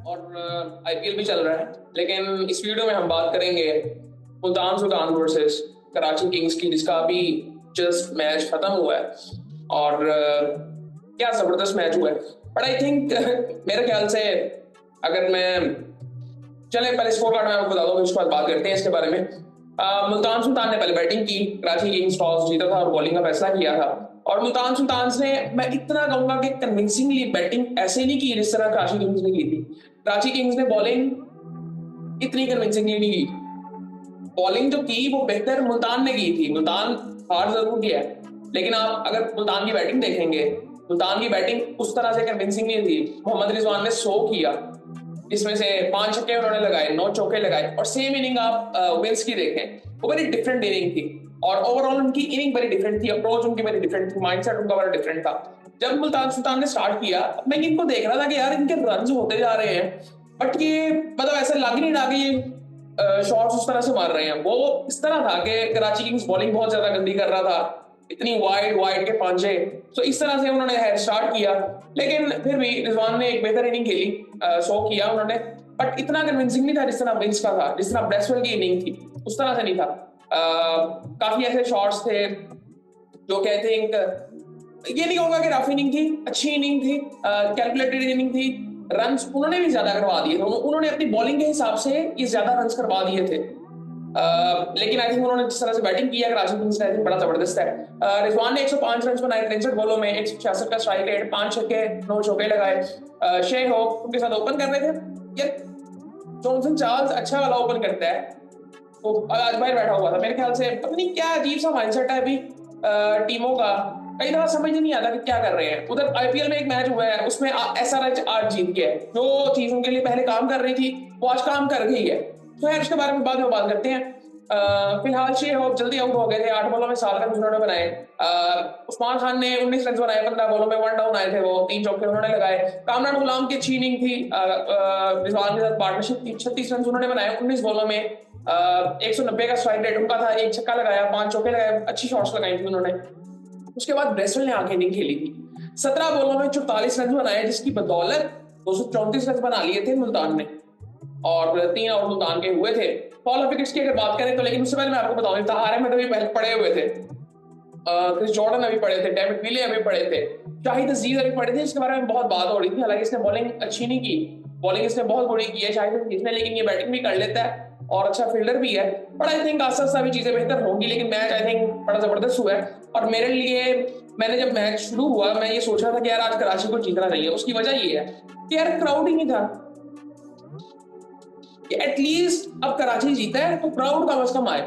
और आईपीएल भी चल रहा है, लेकिन इस वीडियो में हम बात करेंगे मुल्तान सुल्तान वर्सेस कराची किंग्स की, जिसका अभी जस्ट मैच खत्म हुआ है। और क्या जबरदस्त मैच हुआ है। बट आई थिंक मेरे ख्याल से अगर मैं चले पहले स्कोर कार्ड में आपको बता दूं, उसके बाद बात करते हैं इसके बारे में। मुल्तान सुल्तान ने पहले बैटिंग की, कराची किंग्स टॉस जीता था और बॉलिंग का फैसला किया था। और मुल्तान सुल्तान ने, मैं इतना कहूंगा कि कन्विंसिंगली बैटिंग ऐसे नहीं की जिस तरह कराची किंग्स ने की थी। कराची किंग्स ने बॉलिंग इतनी कन्विंसिंगली नहीं की। बॉलिंग जो की वो बेहतर मुल्तान ने की थी। मुल्तान हार जरूर गया है, लेकिन आप अगर मुल्तान की बैटिंग देखेंगे, मुल्तान की बैटिंग उस तरह से कन्विंसिंग नहीं थी। मोहम्मद रिजवान ने 100 किया, इसमें से 5 छक्के उन्होंने लगाए, 9 चौके लगाए। और सेम इनिंग आप विंस की देखें, वो बड़ी डिफरेंट इनिंग थी। और ओवरऑल उनकी इनिंग बड़ी डिफरेंट थी, अप्रोच उनकी बड़ी डिफरेंट थी, माइंडसेट उनका बड़ा डिफरेंट था। जब मुल्तान सुल्तान ने स्टार्ट किया, मैं इनको देख रहा था कि यार इनके रन होते जा रहे हैं, बट ये मतलब ऐसे लग नहीं रहा कि ये शॉट्स उस तरह से मार रहे हैं। वो इस तरह था कि कराची किंग्स बॉलिंग बहुत ज्यादा गंदी कर रहा था, इतनी वाइड वाइड के पांचे। तो इस तरह से उन्होंने हेड स्टार्ट किया, लेकिन फिर भी रिजवान ने एक बेहतर इनिंग खेली, 100 किया उन्होंने। बट इतना कन्विंसिंग नहीं था जिस तरह विंस का था, जिस तरह ब्रेसवेल की इनिंग थी उस तरह से नहीं था। काफी ऐसे शॉट्स थे जो कि आई थिंक, ये नहीं कहूंगा कि रफ इनिंग थी, अच्छी इनिंग थी, कैलकुलेटेड इनिंग थी। रन्स उन्होंने भी ज्यादा करवा दिए थे, उन्होंने अपनी बॉलिंग के हिसाब से ये ज्यादा रन्स करवा दिए थे। लेकिन आई थिंक उन्होंने जिस तरह से बैटिंग किया कराची किंग्स ने, आई थिंक बड़ा जबरदस्त है। रिजवान ने 105 रन बनाए 63 बॉलों में, 166 का स्ट्राइक रेट, 5 छक्के 9 चौके लगाए। शे होप उनके साथ ओपन कर रहे थे। यार जॉनसन चार्ल्स अच्छा वाला ओपन करता है, वो आज बाहर बैठा हुआ था। मेरे ख्याल से पता नहीं क्या अजीब सा माइंडसेट है अभी टीमों का, कई दफा समझ नहीं आता कि क्या कर रहे हैं। उधर आईपीएल में एक मैच हुआ है, उसमें एसआरएच आज जीत गया है। जो चीज उनके लिए पहले काम कर रही थी वो आज काम कर गई है। तो यार इसके बारे में बाद में बात करते हैं। फिलहाल शे होप जल्दी आउट हो गए थे, 8 बॉलों में 7 रन उन्होंने बनाए। उस्मान खान ने 19 रन बनाए, 15 बॉलों में 1 डाउन आए थे, वो 3 चौके उन्होंने लगाए। कामरान गुलाम की अच्छी इनिंग थी, रिजवान के साथ पार्टनरशिप थी, 36 रन उन्होंने बनाए 19 बॉलों में। 190 का स्ट्राइक रेट उनका था, 1 छक्का लगाया, 5 चौके लगाए, अच्छी शॉट्स लगाई थी उन्होंने। उसके बाद ब्रेसवेल ने आके इनिंग खेली थी, 17 बॉलों में 44 रन बनाए, जिसकी बदौलत 234 रन बना लिए थे मुल्तान ने, और 3 आउट मुल्तान के हुए थे। फॉल ऑफ विकेट्स की अगर बात करें तो, लेकिन उससे पहले मैं आपको बताऊं, तहारे में अभी पड़े हुए थे, क्रिस जॉर्डन अभी पड़े थे, डेविड विले अभी पड़े थे, शाहिद अजीज अभी पड़े थे, इसके बारे में बहुत बात हो रही थी। हालांकि इसने बॉलिंग अच्छी नहीं की, बॉलिंग इसने बहुत बुरी की है शाहिद अजीज ने, लेकिन ये बैटिंग भी कर लेता है और अच्छा फील्डर भी है। बट आई थिंक आस्ता आस्ता भी चीजें बेहतर होंगी। लेकिन मैच आई थिंक बड़ा जबरदस्त हुआ है, और मेरे लिए, मैंने जब मैच शुरू हुआ मैं ये सोच रहा था कि यार आज कराची को जीतना चाहिए। उसकी वजह ये है कि यार क्राउड ही नहीं था, कि एटलीस्ट अब कराची जीता है तो क्राउड कम से कम आए।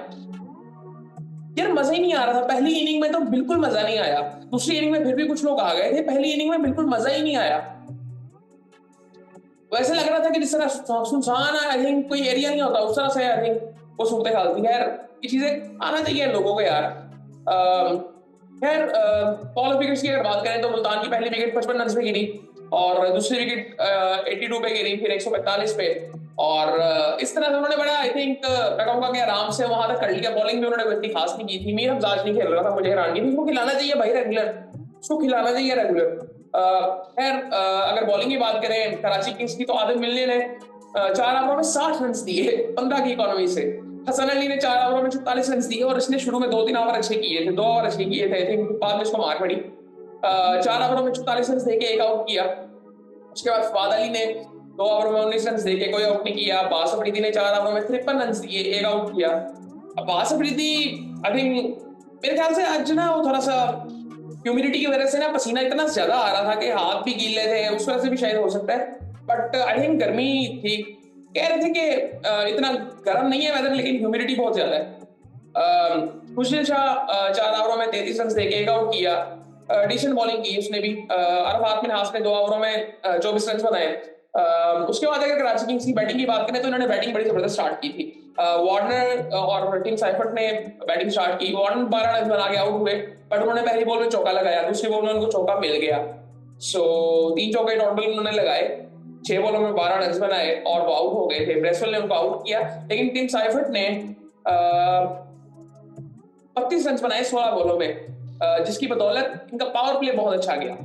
यार मजा ही नहीं आ रहा था, पहली इनिंग में तो बिल्कुल मजा नहीं आया, दूसरी इनिंग में फिर भी कुछ लोग आ गए थे, पहली इनिंग में बिल्कुल मजा ही नहीं आया। वैसे लग रहा था कि जिस तरह सुनसान आई थिंक कोई एरिया नहीं होता, उस तरह से आई थिंक वो सूरत हाल थी। खैर ये चीजें आना चाहिए लोगों को यार। खैर फॉल ऑफ विकेट्स की अगर बात करें तो मुल्तान की पहली विकेट 55 रन पे गिरी, और दूसरी विकेट 82 पे गिरी, फिर 145 पे। और इस तरह से उन्होंने बड़ा, आई थिंक मैं कहूंगा कि आराम से वहां तक कर लिया। बॉलिंग भी उन्होंने इतनी खास नहीं की थी, मीर हमजाज नहीं खेल रहा था, मुझे हैरानगी थी। उसको खिलाना चाहिए भाई रेगुलर, उसको खिलाना चाहिए रेगुलर। खैर अगर बॉलिंग की बात करें कराची किंग्स की, तो आदिम मिल्ली ने 4 ओवरों में 60 रन दिए 15 की इकोनॉमी से। हसन अली ने 4 ओवरों में 44 रन दिए, और इसने शुरू में 2-3 ओवर अच्छे किए थे, 2 ओवर अच्छे किए थे, आई थिंक बाद में इसको मार पड़ी। 4 ओवरों में 44 रन देके 1 आउट किया। उसके बाद फवाद अली ने 2 ओवर में 19 रन देके कोई आउट नहीं किया। अब्बास अफरीदी ने 4 ओवर में 53 रन दिए, 1 आउट किया। अब्बास अफरीदी आई थिंक, मेरे ख्याल से आज ना वो थोड़ा सा ह्यूमिडिटी की वजह से ना पसीना इतना ज्यादा आ रहा था कि हाथ भी गीले थे, उस वजह से भी शायद हो सकता है। बट आई थिंक गर्मी थी, कह रहे थे कि इतना गर्म नहीं है वेदर, लेकिन ह्यूमिडिटी बहुत ज्यादा है। खुशदिल शाह 4 ओवरों में 33 रन देके 1 आउट किया। डिसेंट बॉलिंग की उसने भी। अरफात मिन्हास ने 2 ओवरों में 24 रन बनाए। उसके बाद अगर कराची किंग्स की बैटिंग की बात करें तो इन्होंने बैटिंग बड़ी जबरदस्त स्टार्ट की थी। वार्नर और टिम साइफर्ट ने बैटिंग स्टार्ट की। वार्नर 12 रन बना के आउट हुए, बट उन्होंने पहली बॉल में चौका लगाया, दूसरी बॉल में उनको चौका मिल गया। सो 3 चौके टोटल उन्होंने लगाए, 6 बॉलों में 12 रन बनाए, और वो आउट हो गए थे। ब्रेसवेल ने उनको आउट किया, लेकिन टिम साइफर्ट ने 32 रन बनाए 16 बॉलों में, जिसकी बदौलत इनका पावर प्ले बहुत अच्छा गया।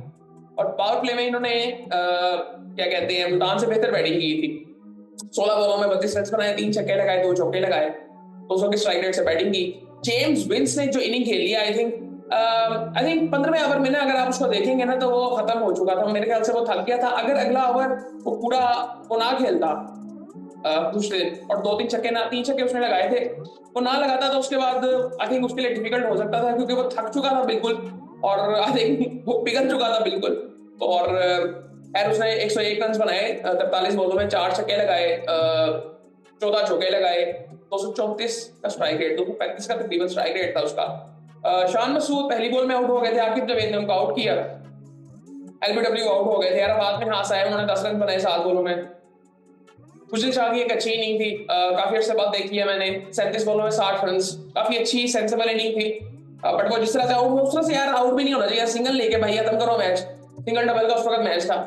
और पावर प्ले में इन्होंने क्या कहते हैं, मुल्तान से बेहतर बैटिंग की थी। 16 बॉलों में 32 रन बनाए, 3 छक्के लगाए, 2 चौके लगाए, 200 की स्ट्राइक रेट से बैटिंग की। जेम्स विंस ने जो इनिंग खेली, आई थिंक 15वें ओवर में ना, अगर आप उसको देखेंगे ना, तो वो खत्म हो चुका था मेरे ख्याल से, वो थक गया था। अगर अगला ओवर वो पूरा वो ना खेलता दूसरे, और 2-3 छक्के ना, 3 छक्के उसने लगाए थे, वो ना लगाता, तो उसके बाद आई थिंक उसके लिए डिफिकल्ट हो सकता था, क्योंकि वो थक चुका था बिल्कुल, और आई थिंक वो पिघल चुका था बिल्कुल। और खैर उसने 101 रन बनाए 43 बॉलों में, 4 छक्के लगाए, 14 चौके लगाए, 234 का स्ट्राइक रेट, 235 का तकरीबन स्ट्राइक रेट था उसका। शान मसूद पहली बॉल में आउट हो गए थे, आकिब जवेद ने उनको आउट किया, एलबीडब्ल्यू आउट हो गए थे यार, बाद में हाथ आए, उन्होंने 10 रन बनाए 7 बॉलों में। खुशदिल शाह की एक अच्छी इनिंग थी, काफी अर्से बाद देखी है मैंने, 37 बॉलों में 60 रन, काफी अच्छी सेंसेबल इनिंग थी। बट वो जिस तरह से आउट हुआ, उस तरह से यार आउट भी नहीं होना चाहिए, सिंगल लेके भाई खत्म करो मैच, सिंगल डबल का उस वक्त मैच था,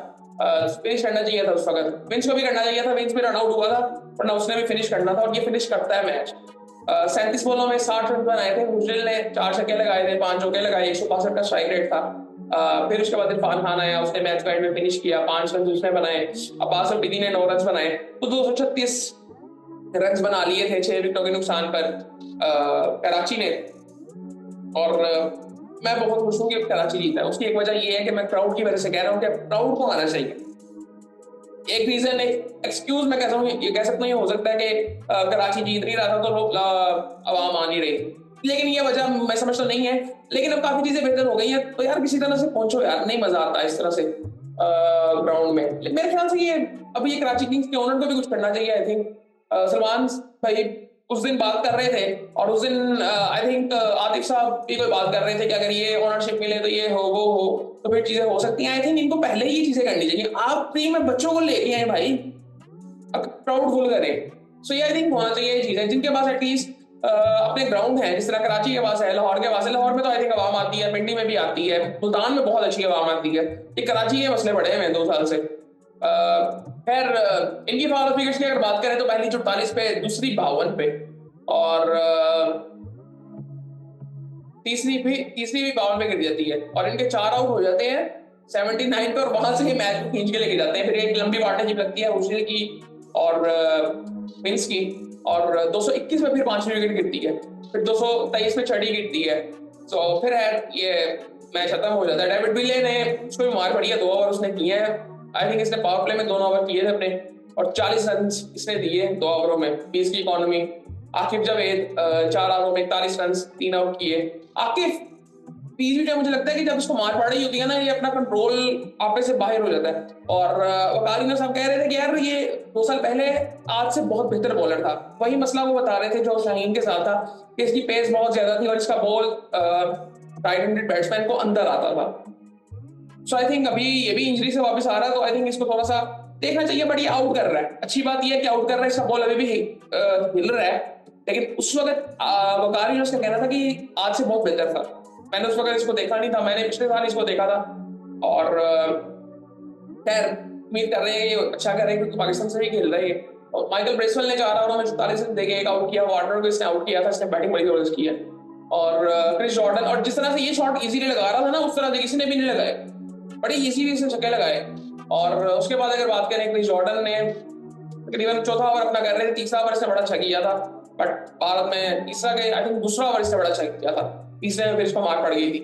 फिनिश करना चाहिए था उस वक्त, विंस को भी करना चाहिए था, विंस भी रन आउट हुआ था, वरना उसने भी फिनिश करना था, और ये फिनिश करता है मैच। 37 बॉलों में 60 रन बनाए थे, खुशदिल ने 4 छक्के लगाए थे, 5 चौके लगाए, 162 का स्ट्राइक रेट था। फिर उसके बाद इरफान खान आया, उसने मैच को एंड में फिनिश किया, 5 रन उसने बनाए, अब्बास अफरीदी ने 9 रन बनाए, तो 236 रन बना लिए थे 6 विकेटों के नुकसान पर कराची ने। और मैं बहुत खुश हूँ कि कराची जीता है। उसकी एक वजह ये है कि मैं क्राउड की वजह से कह रहा हूँ कि क्राउड को आना चाहिए। एक रीजन, एक एक्सक्यूज मैं कहता हूँ, ये कह सकता हूँ, ये हो सकता है कि कराची जीत नहीं रहा था तो लोग आवाम आ नहीं रही, लेकिन ये वजह मैं समझता नहीं है। लेकिन अब काफी चीजें बेहतर हो गई हैं, तो यार किसी तरह से पहुंचो यार, नहीं मजा आता इस तरह से ग्राउंड में। मेरे ख्याल से ये अब ये कराची किंग्स के ओनर को भी कुछ करना चाहिए। आई थिंक सलमान भाई उस दिन बात कर रहे थे, और उस दिन आई थिंक आतिफ साहब भी कोई बात कर रहे थे कि अगर ये ओनरशिप मिले तो ये हो वो हो, तो फिर चीजें हो सकती हैं। आई थिंक इनको पहले ही ये चीजें करनी चाहिए। आप फ्री में बच्चों को लेके आए भाई, प्राउड फुल करें। सो ये आई थिंक होना चाहिए चीजें, जिनके पास एटलीस्ट अपने ग्राउंड है, जिस तरह कराची के पास है, लाहौर के पास है। लाहौर में तो आई थिंक आवाम आती है, पिंडी में भी आती है, मुल्तान में बहुत अच्छी आवाम आती है। ये कराची के मसले बड़े हैं 2 साल से। खैर इनकी फॉल ऑफ विकेट्स की अगर बात करें तो पहली 44 पे, दूसरी 52 पे, और तीसरी भी 52 पे गिर जाती है, और इनके 4 आउट हो जाते हैं 79 पे, और वहां से ही मैच को खींच के लेके जाते हैं। फिर एक लंबी पार्टनरशिप लगती है हुसैन की और विंस की, और 221 में फिर 5वीं विकेट गिरती है, फिर 223 में छठी गिरती है। तो फिर है ये मैच खत्म हो जाता है। डेविड विले ने उसको भी मार पड़ी है, 2 ओवर उसने किए हैं। आई थिंक इसने पावर प्ले में 2 ओवर किए थे अपने, और 40 रन इसने दिए 2 ओवरों में, 20 की इकोनॉमी। आकिब जावेद 4 ओवरों में 41 रन, 3 आउट किए। आकिब बीच बीच में मुझे लगता है कि जब उसको मार पड़ रही होती है ना, ये अपना कंट्रोल आपे से बाहर हो जाता है। और वकाली साहब कह रहे थे कि यार ये 2 साल पहले आज से बहुत बेहतर बॉलर था। वही मसला वो बता रहे थे जो शाहीन के साथ था, कि इसकी पेस बहुत ज्यादा थी और इसका बॉल राइट हैंडेड बैट्समैन को अंदर आता था। सो आई थिंक अभी ये भी इंजरी से वापस आ रहा है, तो आई थिंक इसको थोड़ा सा देखना चाहिए। बट ये आउट कर रहा है, अच्छी बात ये है कि आउट कर रहा है, इसका बॉल अभी भी हिल रहा है। लेकिन उस वक्त वकारी ने उसका कहना था कि आज से बहुत बेहतर था। मैंने उस वक्त इसको देखा नहीं था, मैंने पिछले साल इसको देखा था। और खैर उम्मीद कर रहे हैं ये अच्छा कर रहे हैं, क्योंकि पाकिस्तान से ही खेल रहे हैं। और माइकल ब्रेसवेल ने 4 ओवरों में 44 रन देके एक आउट किया, वार्नर को इसने आउट किया था, इसने बैटिंग बड़ी जबरदस्त की है। और क्रिस जॉर्डन, और जिस तरह से ये शॉट इजीली लगा रहा था ना, उस तरह से किसी ने भी नहीं लगाए, बड़ी इजीली से छक्के लगाए। और उसके बाद अगर बात करें, क्रिस जॉर्डन ने तकरीबन 4था ओवर अपना कर रहे थे, 3रा ओवर इसने बड़ा अच्छा किया था, बट भारत में तीसरा के आई थिंक 2रा ओवर इसने बड़ा अच्छा किया था, 3रे में फिर इसको मार पड़ गई थी।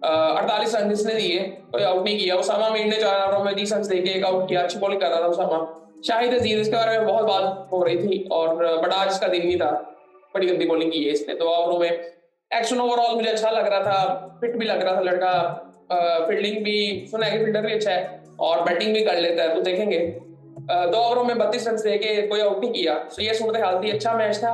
48 रन इसने दिए, कोई आउट नहीं किया। उसामा मीर ने 4 ओवरों में 30 रन देके एक आउट किया, अच्छी बॉलिंग कर रहा था उसामा। शाहिद अजीज, इसके बारे में बहुत बात हो रही थी, और बट आज इसका दिन नहीं था, बड़ी गंदी बॉलिंग की है इसने 2 ओवरों में। एक्शन ओवरऑल मुझे अच्छा लग रहा था, फिट भी लग रहा था लड़का, फील्डिंग भी, सुना है कि फील्डर भी अच्छा है और बैटिंग भी कर लेता है, तो देखेंगे। 2 ओवरों में 32 रन देके कोई आउट नहीं किया। तो ये सूरत हाल थी, अच्छा मैच था।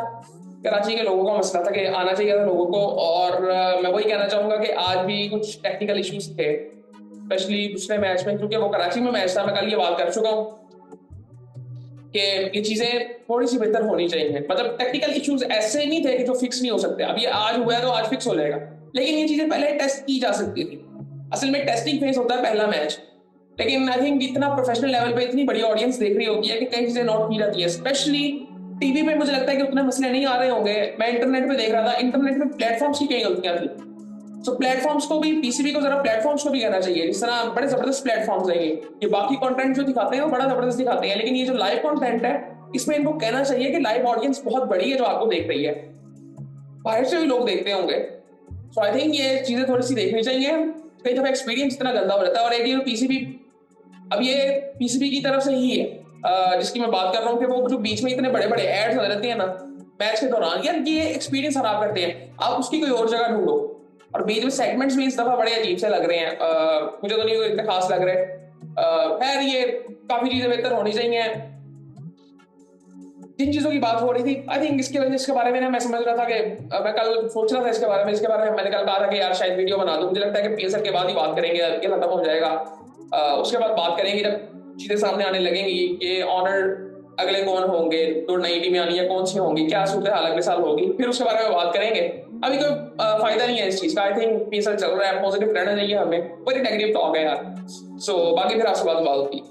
कराची के लोगों का मसला था कि आना चाहिए था लोगों को, और मैं वही कहना चाहूंगा कि आज भी कुछ टेक्निकल इश्यूज थे, स्पेशली दूसरे मैच में, क्योंकि वो कराची में मैच था। मैं कल ये बात कर चुका हूँ कि ये चीजें थोड़ी सी बेहतर होनी चाहिए। मतलब टेक्निकल इश्यूज ऐसे नहीं थे कि जो फिक्स नहीं हो सकते। अब ये आज हुआ है तो आज फिक्स हो जाएगा, लेकिन ये चीजें पहले टेस्ट की जा सकती थी। असल में टेस्टिंग फेज होता है पहला मैच, लेकिन आई थिंक इतना प्रोफेशनल लेवल पे इतनी बड़ी ऑडियंस देख रही होती है कि कई चीजें नोट की जाती है। स्पेशली टीवी पे मुझे लगता है कि उतने मसले नहीं आ रहे होंगे। मैं इंटरनेट पे देख रहा था, इंटरनेट पे प्लेटफॉर्म्स की कई गलतियां थी। सो प्लेटफॉर्म्स को भी, पीसीबी को जरा प्लेटफॉर्म्स को भी कहना चाहिए, जिस तरह बड़े जबरदस्त प्लेटफॉर्म्स हैं ये बाकी कंटेंट जो दिखाते हैं वो बड़ा जबरदस्त दिखाते हैं, लेकिन ये जो लाइव कंटेंट है इसमें इनको कहना चाहिए कि लाइव ऑडियंस बहुत बड़ी है जो आपको देख रही है, बाहर से भी लोग देखते होंगे। सो आई थिंक ये चीजें थोड़ी सी देखनी चाहिए। कई दफा एक्सपीरियंस इतना गंदा हो जाता है। और एक ये पीसीबी, अब ये पीसीबी की तरफ से ही है जिसकी मैं बात कर रहा हूँ कि वो जो बीच में इतने बड़े बड़े एड्स आ जाते हैं ना मैच के दौरान, यार ये एक्सपीरियंस खराब करते हैं, आप उसकी कोई और जगह ढूंढो। और बीच में सेगमेंट्स भी इस दफा बड़े अजीब से लग रहे हैं, मुझे तो नहीं इतने खास लग रहे। खैर ये काफी चीजें बेहतर होनी चाहिए। जिन चीजों की बात हो रही थी आई थिंक इसके बारे में ना मैं समझ रहा था कि मैं कल सोच रहा था इसके बारे में मैंने कल कहा था कि यार शायद वीडियो बना दूं। मुझे लगता है कि पीएसएल के बाद ही बात करेंगे, ये खत्म हो जाएगा, उसके बाद बात करेंगे जब चीजें सामने आने लगेंगी कि ऑनर अगले कौन होंगे, तो नई टीमें आनी है कौन सी होंगी, क्या सूरत हाल अगले साल होगी, फिर उसके बारे में बात करेंगे। अभी कोई फायदा नहीं है इस चीज का। आई थिंक पीएसएल चल रहा है, पॉजिटिव रहना चाहिए हमें, बड़ी नेगेटिव टॉक है यार। सो बाकी फिर आपसे बात होगी।